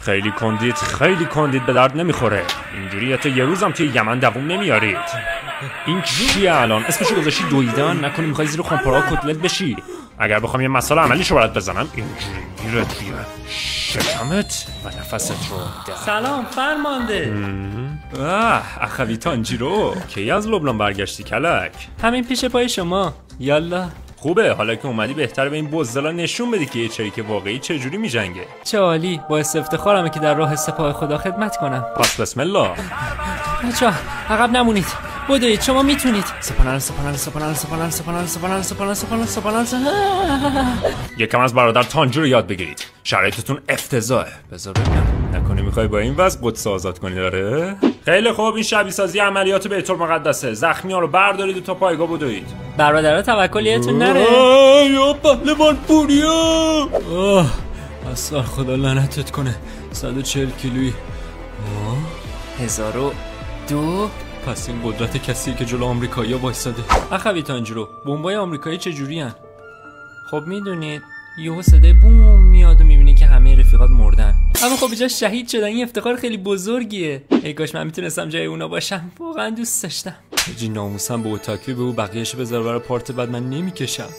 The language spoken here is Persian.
خیلی کندید به درد نمیخوره. اینجوری تا یه روزم توی یمن دووم نمیارید. این چیه الان؟ اسمشو گذاشتی دویدن؟ نکنی میخوای زیر خمپاره‌ها کتلت بشی؟ اگر بخوام یه مسئله عملیشو برات بزنم اینجوری میره توی شکمت و نفست رو ده. سلام فرمانده. اخوی تانجیرو، کی از لبنان برگشتی کلک؟ همین پیش پای شما. یالا. خوبه، حالا که اومدی بهتره به این بزدلا نشون بدی که یه چریک واقعی چجوری میجنگه. چه عالی، باعث افتخارمه که در راه سپاه خدا خدمت کنم. پس بسم الله. بچه‌ها عقب نمونید، بدوید، شما میتونید. سپانال. یکم از برادر تانجو رو یاد بگیرید. شرایطتون افتضاحه. بذار ببینم، نکنی میخوای با این وضع قدس آزاد کنی داره؟ خیلی خوب، این شبیه سازی عملیات بیت المقدسه. زخمی‌ها رو بردارید و تا پایگاه بدوید. برادرها توکلیتون نره. یا پهلوان پوریا. اصلا خدا لعنتت کنه. 140 کیلویی. 1002. پس این قدرت کسیه که جلو آمریکایی‌ها وایساده. اخوی تانجیرو، بمبای آمریکایی چجوری ان؟ خب میدونید یهو صدای بوم میاد و میبینی که همه رفیقات مردن، اما خب اینجا شهید شدن. این افتخار خیلی بزرگیه. ای کاش من میتونستم جای اونا باشم، واقعا دوست داشتم. حاجی ناموسم به اوتاکی به او بقیه‌شو بذار برای پارت بعد، من نمیکشم.